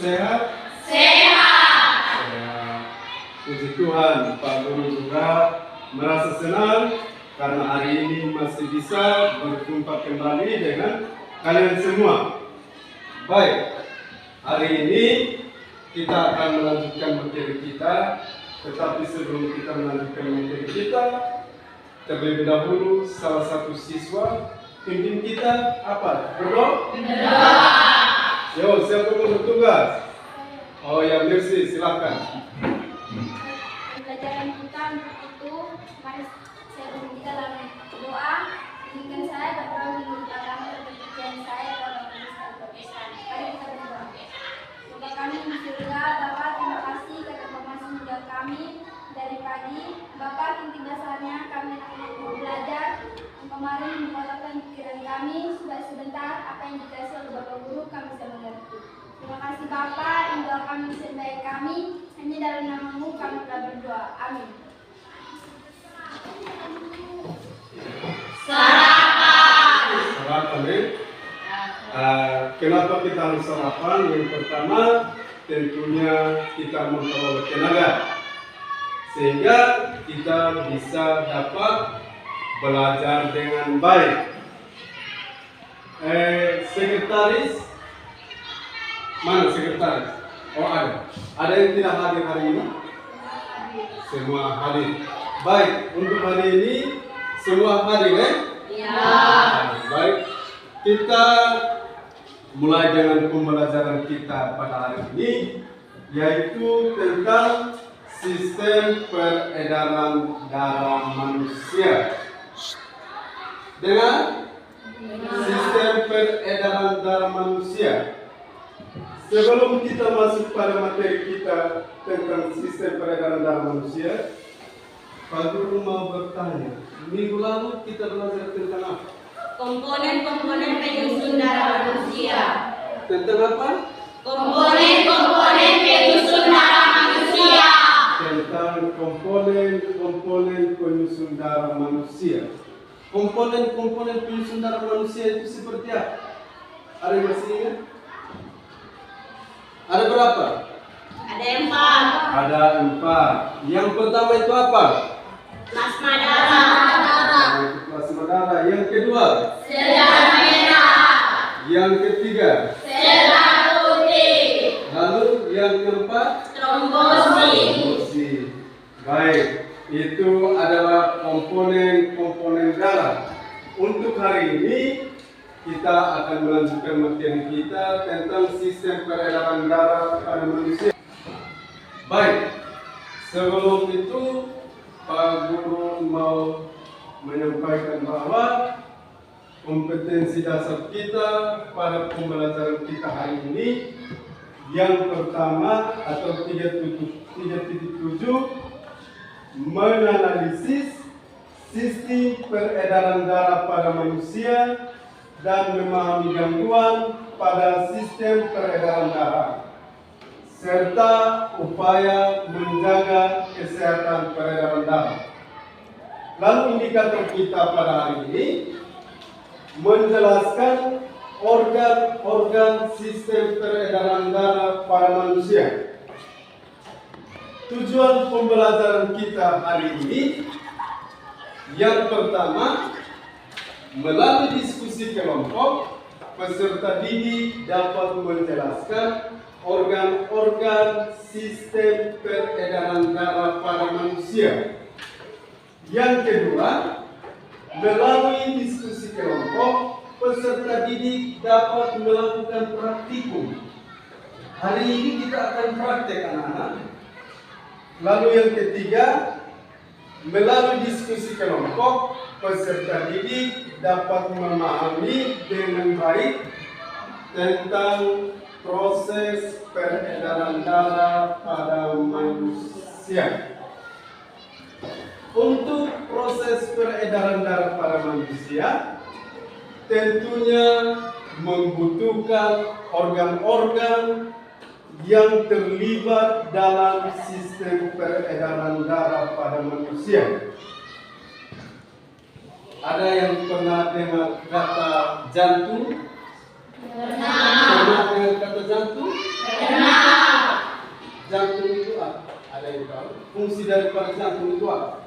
sehat? Sehat. Sehat. Puji Tuhan, Pak Guru juga merasa senang karena hari ini masih bisa berjumpa kembali dengan kalian semua. Baik, hari ini kita akan melanjutkan materi kita, tetapi sebelum kita melanjutkan materi kita, terlebih dahulu salah satu siswa pimpin kita apa? Berdoa? Yo, siapa yang bertugas? Oh ya, Mercy, silakan. Pelajaran kita untuk itu, mari saya berdoa dalam doa. Izinkan saya berdoa menurut agama dan kepercayaan saya dalam Kristen Protestan. Mari kita berdoa. Bapa kami di surga, Bapa terima kasih karena Bapa masih menjaga kami dari pagi. Bapa inti dasarnya kami akan belajar. Kemarin memotongkan pikiran kami sudah sebentar apa yang dikasih oleh Bapak Guru kami bisa mengerti. Terima kasih Bapak, yang doa kami disertai kami. Hanya dalam namamu kami telah berdoa. Amin. Sarapan, kenapa kita harus sarapan? Yang pertama, tentunya kita memperoleh tenaga, sehingga kita bisa dapat belajar dengan baik. Sekretaris, mana sekretaris? Oh ada. Ada yang tidak hadir hari ini? Semua hadir. Baik, untuk hari ini semua hadir ya? Baik, kita mulai dengan pembelajaran kita pada hari ini, yaitu tentang sistem peredaran darah manusia. Dengan sistem peredaran darah manusia. Sebelum kita masuk pada materi kita tentang sistem peredaran darah manusia, Pak Guru mau bertanya, minggu lalu kita belajar tentang apa? Komponen-komponen penyusun darah manusia. Tentang apa? Komponen-komponen penyusun darah manusia. Tentang komponen-komponen penyusun darah manusia. Komponen-komponen penyusun darah manusia itu seperti apa? Ada yang masih ingat? Ada berapa? Ada 4. Ada 4. Yang pertama itu apa? Plasma darah. Itu plasma darah. Yang kedua? Sel darah merah. Yang ketiga? Sel darah putih. Lalu yang keempat? Trombosit. Baik, itu adalah komponen-komponen darah. Untuk hari ini kita akan melanjutkan materi kita tentang sistem peredaran darah pada manusia. Baik, sebelum itu Pak Guru mau menyampaikan bahwa kompetensi dasar kita pada pembelajaran kita hari ini yang pertama atau 3.7 menganalisis sistem peredaran darah pada manusia dan memahami gangguan pada sistem peredaran darah serta upaya menjaga kesehatan peredaran darah. Lalu indikator kita pada hari ini menjelaskan organ-organ sistem peredaran darah pada manusia. Tujuan pembelajaran kita hari ini yang pertama, melalui diskusi kelompok, peserta didik dapat menjelaskan organ-organ sistem peredaran darah pada manusia. Yang kedua, melalui diskusi kelompok, peserta didik dapat melakukan praktikum. Hari ini kita akan praktek anak-anak. Lalu yang ketiga, melalui diskusi kelompok, peserta didik dapat memahami dengan baik tentang proses peredaran darah pada manusia. Untuk proses peredaran darah pada manusia, tentunya membutuhkan organ-organ yang terlibat dalam sistem peredaran darah pada manusia. Ada yang pernah dengar kata jantung? Pernah dengar kata jantung? Benar. Jantung itu apa? Ada yang tahu? Fungsi daripada jantung itu apa?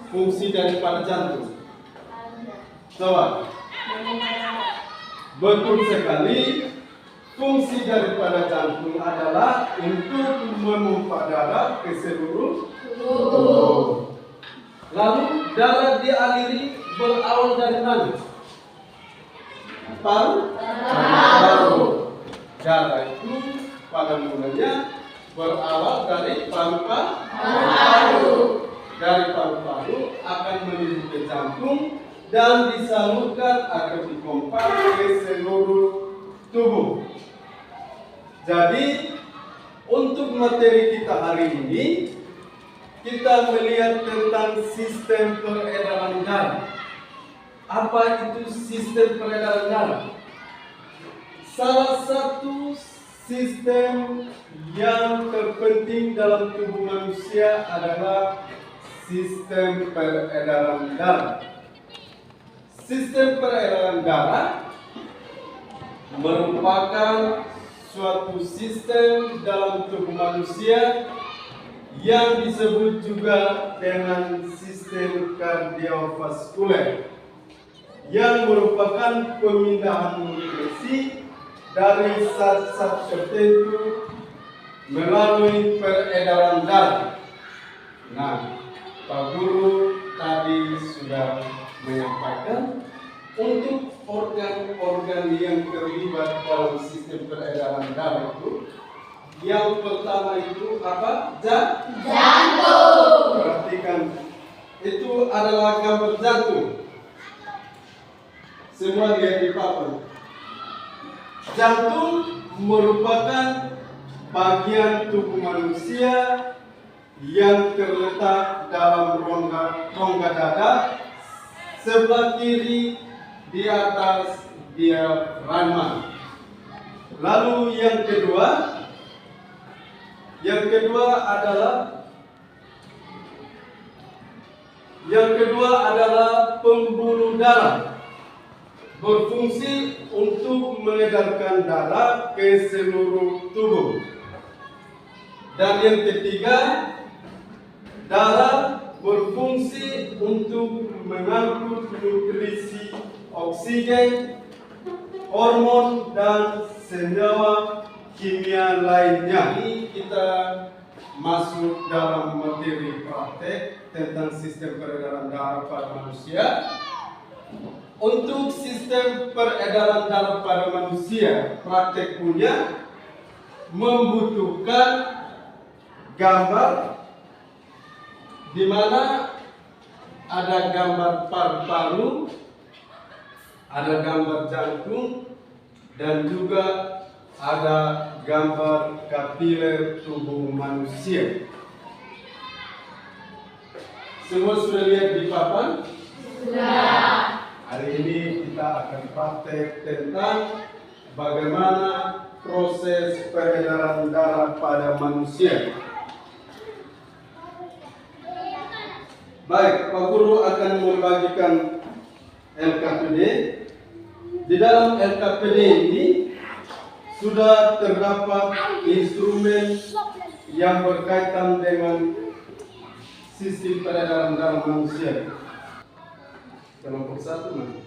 Fungsi daripada jantung. Coba. Betul sekali. Fungsi daripada jantung adalah untuk memompa darah ke seluruh tubuh. Lalu darah dialiri berawal dari mana? Paru. Darah itu pada mulanya berawal dari paru-paru. Dari paru-paru akan menuju ke jantung dan disalurkan atau dipompa ke seluruh tubuh. Jadi untuk materi kita hari ini, kita melihat tentang sistem peredaran darah. Apa itu sistem peredaran darah? Salah satu sistem yang terpenting dalam tubuh manusia adalah sistem peredaran darah. Sistem peredaran darah merupakan suatu sistem dalam tubuh manusia yang disebut juga dengan sistem kardiovaskuler, yang merupakan pemindahan nutrisi dari zat-zat tertentu melalui peredaran darah. Nah, Pak Guru tadi sudah menyampaikan untuk organ-organ yang terlibat dalam sistem peredaran darah itu, yang pertama itu apa? Jantung. Perhatikan, itu adalah gambar jantung. Semua lihat di papan. Jantung merupakan bagian tubuh manusia yang terletak dalam rongga dada sebelah kiri di atas diafragma. Lalu yang kedua adalah pembuluh darah, berfungsi untuk mengedarkan darah ke seluruh tubuh. Dan yang ketiga, darah berfungsi untuk mengangkut nutrisi, oksigen, hormon, dan senyawa kimia lainnya. Ini kita masuk dalam materi praktek tentang sistem peredaran darah pada manusia. Untuk sistem peredaran darah pada manusia, praktek punya membutuhkan gambar di mana ada gambar paru-paru, ada gambar jantung, dan juga ada gambar kapiler tubuh manusia. Semua sudah lihat di papan? Sudah. Hari ini kita akan praktek tentang bagaimana proses peredaran darah pada manusia. Baik, Pak Guru akan membagikan LKPD. Di dalam LKPD ini sudah terdapat instrumen yang berkaitan dengan sistem peredaran darah manusia. Kelompok 1 mana?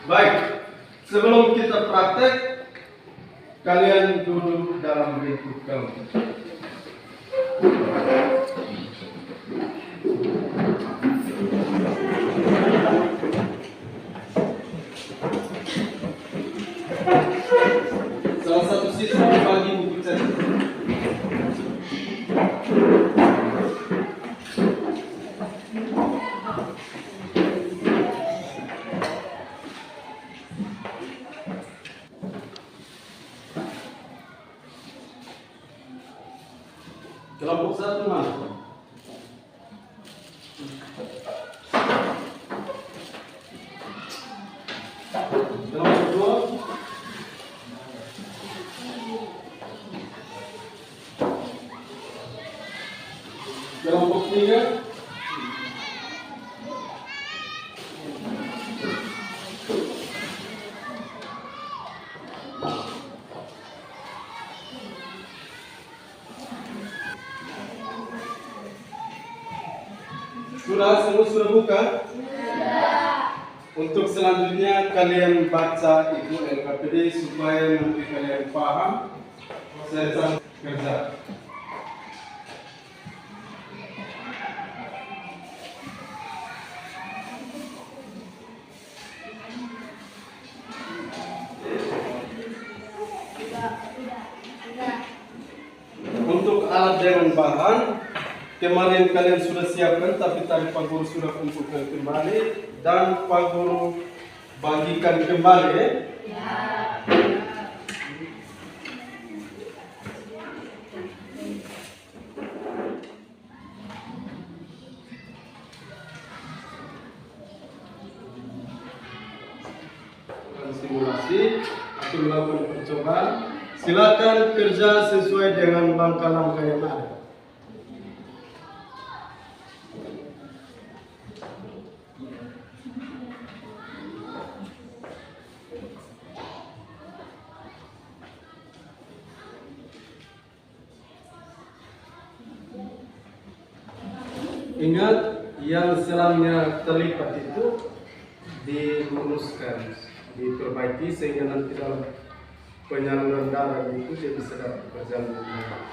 Baik, sebelum kita praktek, kalian duduk dalam bentuk kelompok. Salah satu siswa berbagi buku catatan. Kelompok 1 mana? Kelompok 2? Kelompok 3. Semua sudah buka? Untuk selanjutnya kalian baca itu LKPD supaya nanti kalian paham tentang kerja. Untuk alat dan bahan kemarin kalian sudah siapkan, tapi tadi Pak Guru sudah kumpulkan kembali dan Pak Guru bagikan kembali. Simulasi atau melakukan percobaan, silakan kerja sesuai dengan langkah-langkah yang ada. Ingat, yang selangnya terlipat itu diluruskan, diperbaiki sehingga nanti dalam penyaluran darah itu dia bisa dapat berjalan dengan baik.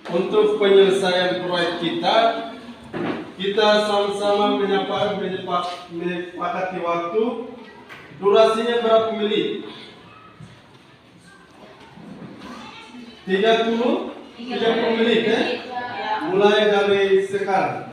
Untuk penyelesaian proyek kita sama-sama menyepakati waktu. Durasinya berapa menit? 30 menit ya? Mulai dari sekarang.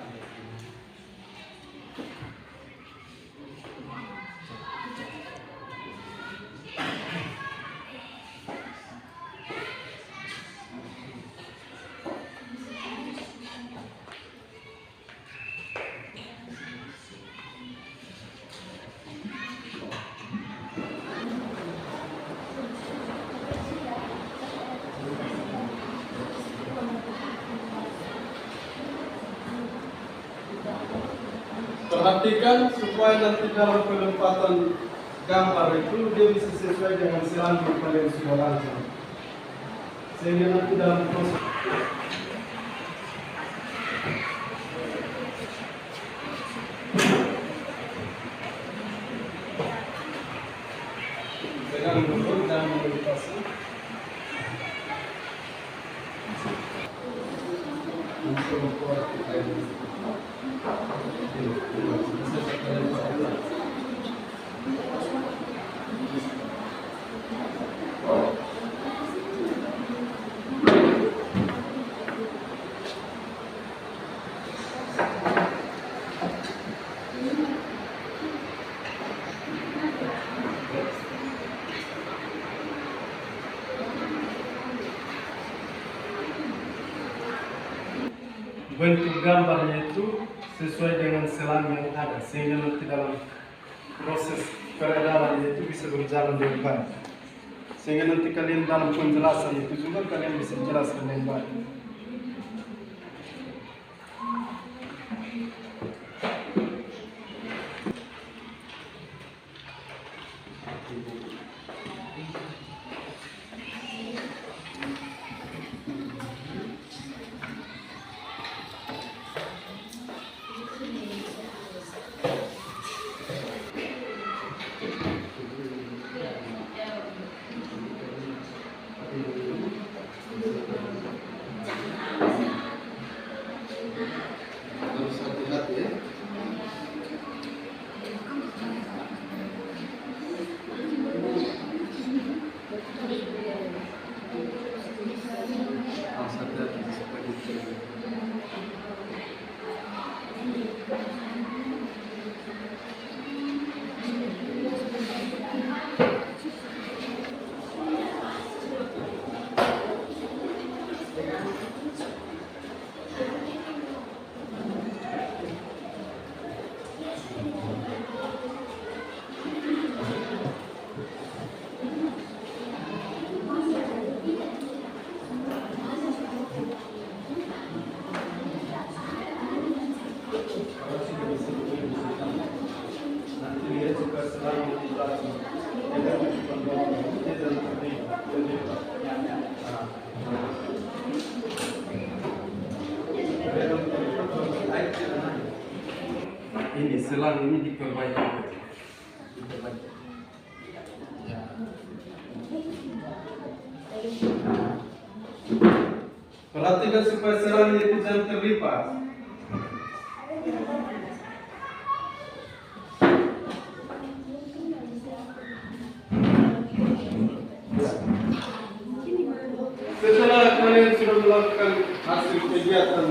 Perhatikan supaya nanti dalam penempatan gambar itu dia bisa sesuai dengan selanjutnya kalian sudah langsung. Sehingga nanti dalam proses dengan menurut dan meditasi untuk membuat kita ini. Bentuk gambarnya itu sesuai dengan selang yang ada sehingga nanti dalam proses peredarannya itu bisa berjalan dengan baik, sehingga nanti kalian dalam penjelasan itu juga kalian bisa jelaskan dengan baik. Ini selang ini diperbaiki. Perhatikan supaya selang itu jangan terlipat. Setelah kalian sudah melakukan hasil kegiatan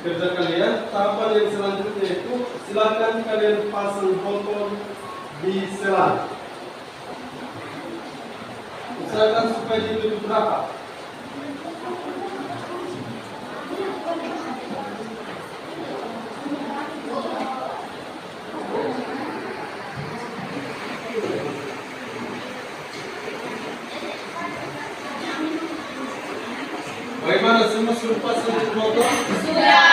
kerja kalian, tahapan yang selanjutnya itu silakan kalian pasang botol di selang. Usahakan supaya ditutup rapat. Bagaimana semua sudah pasang botol? Sudah.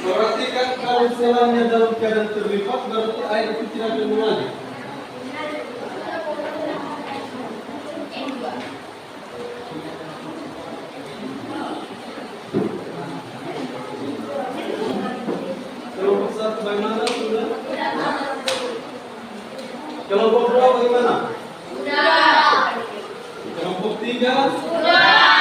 Perhatikan kalau selangnya dalam keadaan terlipat, berarti air itu tidak akan mengalir. Kelompok satu bagaimana? Sudah? Kelompok dua bagaimana? Sudah. Kelompok tiga? Sudah.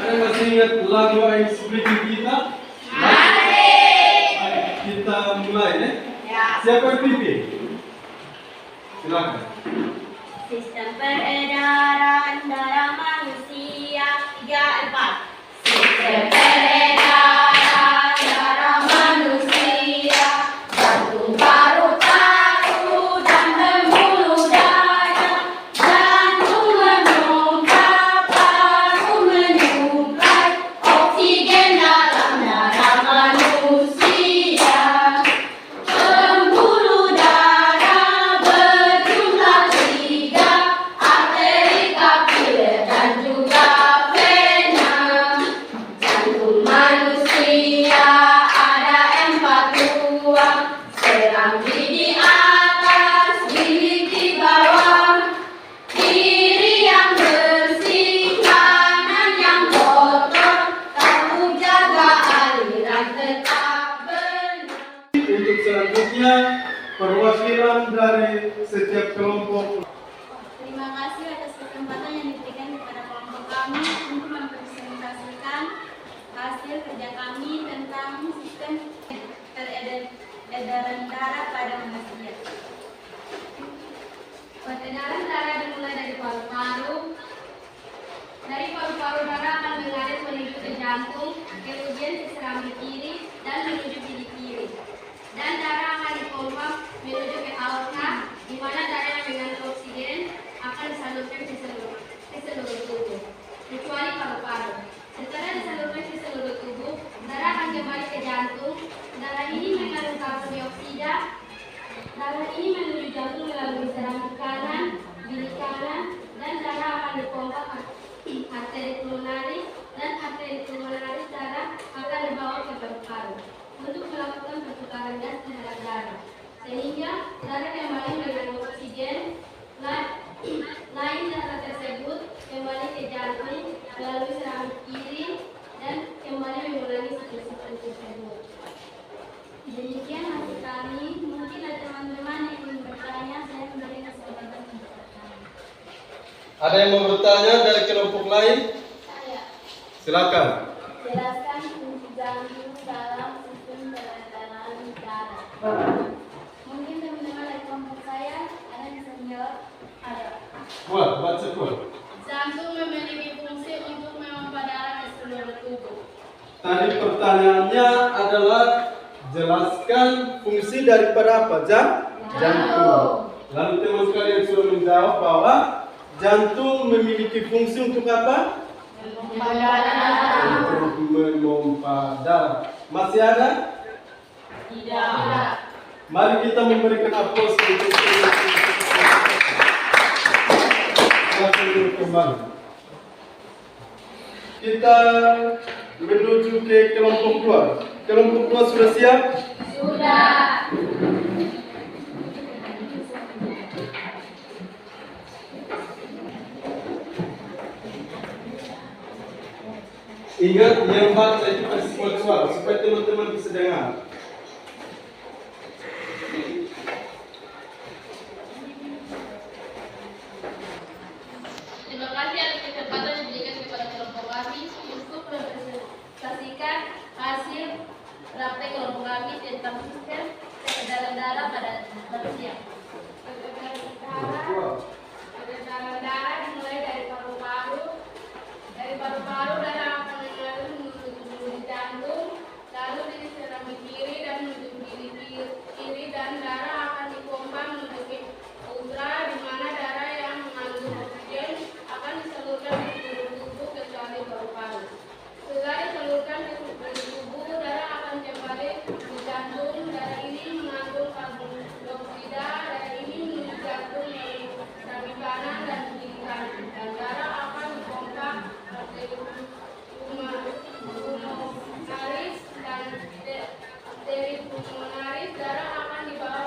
Anda masih ingat lagu Ice Breaking kita? Kita mulai ya. Siapa yang pimpin? Silakan. Sistem peredaran darah manusia 34. Sistem peredaran darah manusia, jantung paru-paru dan pembuluh darah, jantung menyuplai, paru menyuplai oksigen dalam darah manusia. Pembuluh darah berjumlah 3, arteri, kapiler, dan juga vena. Jantung manusia ada 4 ruang, serambi di atas, bilik di bawah, kiri yang bersih, kanan yang kotor, kamu jaga aliran tetap benar. Untuk selanjutnya perwakilan dari setiap kelompok. Terima kasih atas kesempatan yang diberikan kepada kelompok kami untuk mempresentasikan hasil kerja kami tentang sistem peredaran darah pada manusia. Peredaran darah dimulai dari paru-paru. Dari paru-paru darah akan mengalir menuju ke jantung, kemudian ke serambi kiri dan menuju bilik kiri. Dan darah akan dipompa menuju ke aorta, di mana darah yang mengandung oksigen akan disalurkan ke seluruh tubuh, kecuali paru-paru. Setelah disalurkan ke seluruh tubuh, darah akan kembali ke jantung. Darah ini mengandung karbon dioksida. Darah ini menuju jantung melalui serambi kanan, bilik kanan, dan darah akan dipompa arteri pulmonaris, dan arteri pulmonaris darah akan dibawa ke paru-paru untuk melakukan pertukaran gas terhadap darah, sehingga darah kembali mengandung oksigen. Lain darah tersebut kembali ke jantung melalui serambi kiri dan kembali mengulangi siklus tersebut. Demikian hasil kami. Mungkin ada teman-teman yang ingin bertanya, saya memberi kesempatan untuk bertanya. Ada yang mau bertanya dari kelompok lain? Saya Silakan. jelaskan fungsi jantung dalam sistem peredaran Mungkin teman-teman dari kelompok saya ada yang bisa menjawab. Ada. Kuat, baca kuat. Jantung memiliki fungsi untuk memompa darah ke seluruh tubuh. Tadi pertanyaannya adalah jelaskan fungsi daripada apa? Jantung. Lalu teman sekalian sudah menjawab bahwa jantung memiliki fungsi untuk apa? Memompa darah. Untuk memompa darah. Masih ada? Tidak. Mari kita memberikan aplaus untuk kembali. Kita menuju ke kelompok 2. Kelompok 2 sudah siap? Sudah. Ingat yang baca itu kasih suara supaya teman-teman bisa dengar. Terima kasih atas kesempatan yang diberikan kepada kelompok kami untuk mempresentasikan hasil praktek kelompok kami tentang sistem peredaran darah pada manusia. Peredaran darah dimulai dari paru-paru. Dari paru-paru darah akan mengalir menuju ke jantung, lalu di serambi kiri dan menuju kiri dan darah akan dipompa menuju ke utra, di mana darah yang mengandung oksigen akan disalurkan ke seluruh tubuh kecuali paru-paru. Setelah disalurkan ke seluruh tubuh, darah akan kembali ke jantung. Darah ini mengandung karbon dioksida. Darah ini menuju jantung melalui serambi kanan dan kiri kanan, dan darah akan dipompa pulmonaris dan pulmonaris. Darah akan dibawa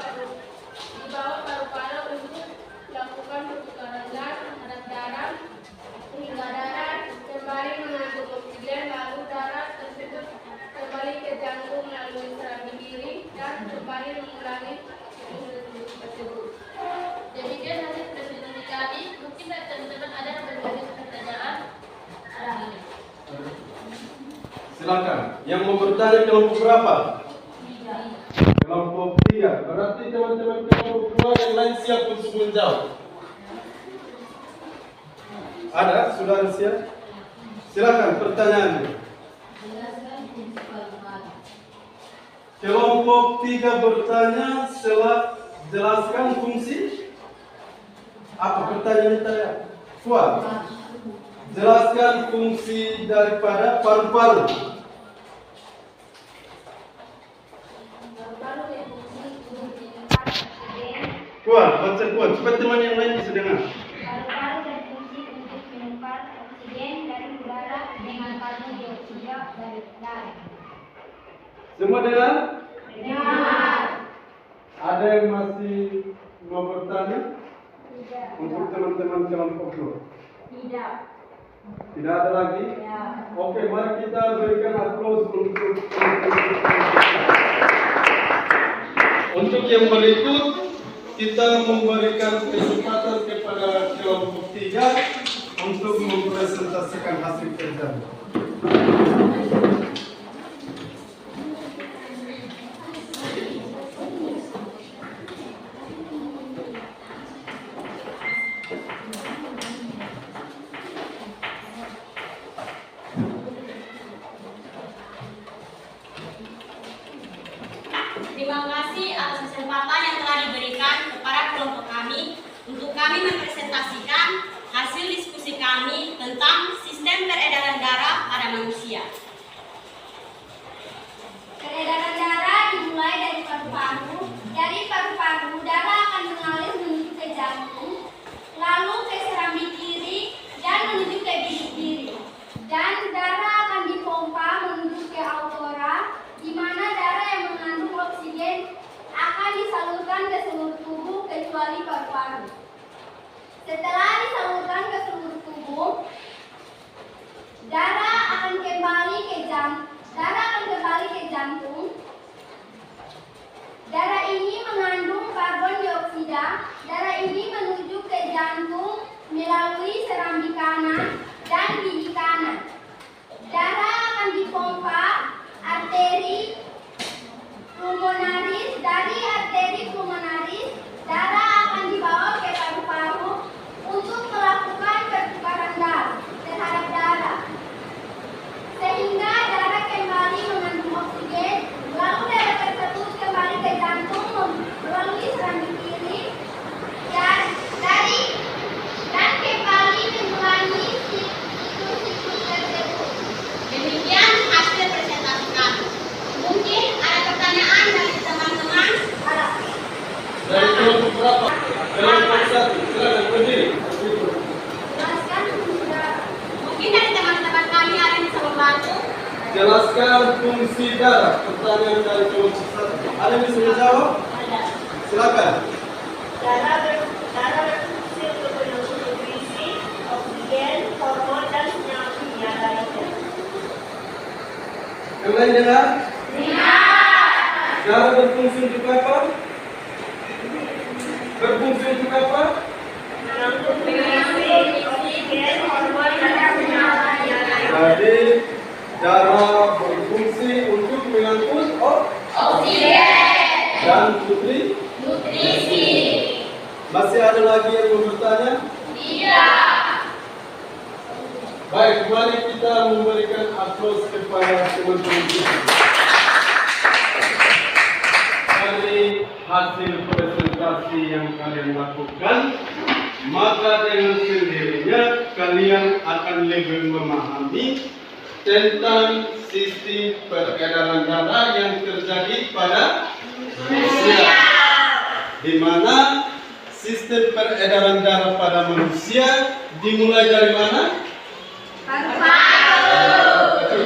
paru-paru untuk melakukan pertukaran gas terhadap darah hingga darah kembali mengandung oksigen, lalu darah tersebut kembali ke jantung melalui serambi kiri dan kembali mengulangi proses tersebut. Demikian hasil presentasi kami. Mungkin teman-teman ada berbagai pertanyaan. Silakan. Yang mau bertanya kelompok berapa? Kelompok 3. Berarti teman-teman kelompok 2 yang lain siap untuk menjawab. Ada? Sudah siap? Silakan pertanyaannya. Kelompok 3 bertanya, jelaskan fungsi. Apa pertanyaannya tadi? Kuat. Jelaskan fungsi daripada paru-paru. Kuat, baca kuat. Supaya teman yang lain bisa dengar. Paru-paru berfungsi untuk menyimpan oksigen dari udara dengan karbon dioksida dari darah. Semua dengar? Dengar. Ada yang masih mau bertanya? Tidak. Untuk teman-teman kelompok 2. Tidak. Tidak ada lagi? Ya. Oke, mari kita berikan aplaus untuk yang berikut. Kita memberikan kesempatan kepada kelompok 3 untuk mempresentasikan hasil kerja. Terima kasih atas kesempatan yang telah diberikan kepada kelompok kami untuk kami mempresentasikan hasil diskusi kami tentang sistem peredaran darah pada manusia. Peredaran darah dimulai dari paru-paru. Dari paru-paru, darah akan mengalir menuju ke jantung, lalu ke serambi kiri dan menuju ke bilik kiri. Dan darah akan dipompa menuju ke autora, di mana darah yang mengandung oksigen akan disalurkan ke seluruh tubuh kecuali paru-paru. Setelah disalurkan ke seluruh tubuh, darah akan kembali ke jantung. Darah ini mengandung karbon dioksida. Darah ini menuju ke jantung melalui serambi kanan dan gigi kanan. Darah akan dipompa arteri pulmonaris dari berapa? Kelompok 1, silakan berdiri. Jelaskan sudah. Mungkin dari teman-teman kami ada yang bisa membantu. Jelaskan fungsi darah. Pertanyaan dari kelompok 1. Ada yang bisa menjawab? Ada. Silakan. Darah berfungsi untuk menyusun nutrisi, oksigen, hormon, dan senyawa kimia lainnya. Yang lain dengar? Darah berfungsi untuk apa? Berfungsi untuk apa? Mengangkut nutrisi, oksigen, hormon, dan senyawa kimia lainnya. Jadi darah berfungsi untuk mengangkut Oksigen. dan nutrisi. Nutrisi. Masih ada lagi yang mau bertanya? Tidak. Baik, mari kita memberikan aplaus kepada teman-teman kita. Dari hasil presentasi yang kalian lakukan, maka dengan sendirinya kalian akan lebih memahami tentang sistem peredaran darah yang terjadi pada manusia, di mana sistem peredaran darah pada manusia dimulai dari mana?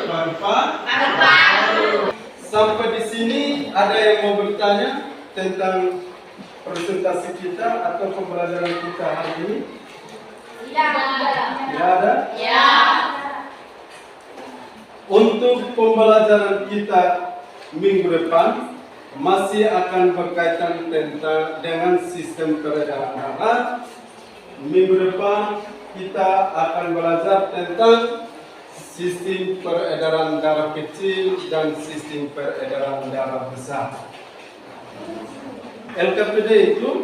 Paru-paru. Sampai di sini ada yang mau bertanya tentang presentasi kita atau pembelajaran kita hari ini? Tidak. Tidak ada? Ya. Untuk pembelajaran kita minggu depan masih akan berkaitan dengan sistem peredaran darah. Minggu depan kita akan belajar tentang sistem peredaran darah kecil dan sistem peredaran darah besar. LKPD itu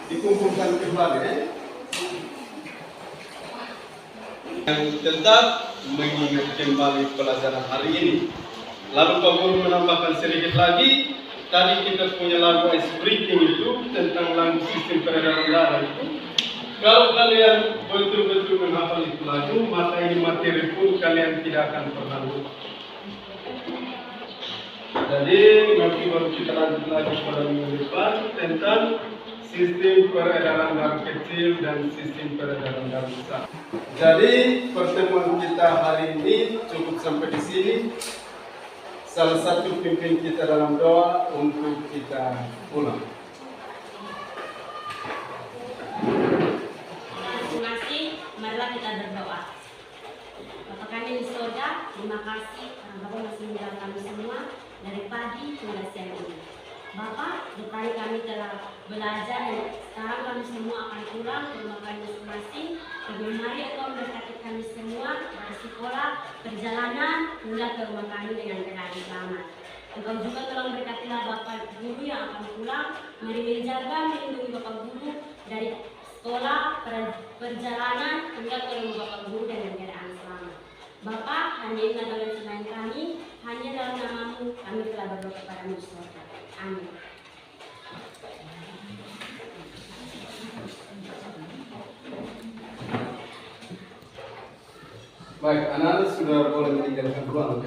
dikumpulkan kembali yang tetap mengingat kembali pelajaran hari ini. Lalu Pak Guru menambahkan sedikit lagi. Tadi kita punya lagu ice breaking itu tentang lagu sistem peredaran darah itu. Kalau kalian betul-betul menghafal itu lagu, maka ini materi pun kalian tidak akan pernah lupa. Jadi nanti baru kita lanjut lagi pada minggu depan tentang sistem peredaran darah kecil dan sistem peredaran darah besar. Jadi pertemuan kita hari ini cukup sampai di sini. Salah satu pimpin kita dalam doa untuk kita pulang. Terima kasih. Marilah kita berdoa. Bapa kami di surga, terima kasih karena Bapak masih menjaga kami semua dari pagi hingga siang ini. Bapak, depan kami telah belajar dan sekarang kami semua akan pulang ke rumah kami masing-masing. Mari Engkau memberkati kami semua dari sekolah, perjalanan hingga ke rumah kami dengan keadaan selamat. Engkau juga telah memberkatilah Bapak Guru yang akan pulang. Mari menjaga, melindungi Bapak Guru dari sekolah, perjalanan hingga ke rumah Bapak Guru dengan keadaan selamat. Bapak, hanya ini adalah selain kami, hanya dalam nama-Mu kami telah berdoa kepada-Mu di surga. Amin. Baik, anak-anak sudah boleh meninggalkan ruang.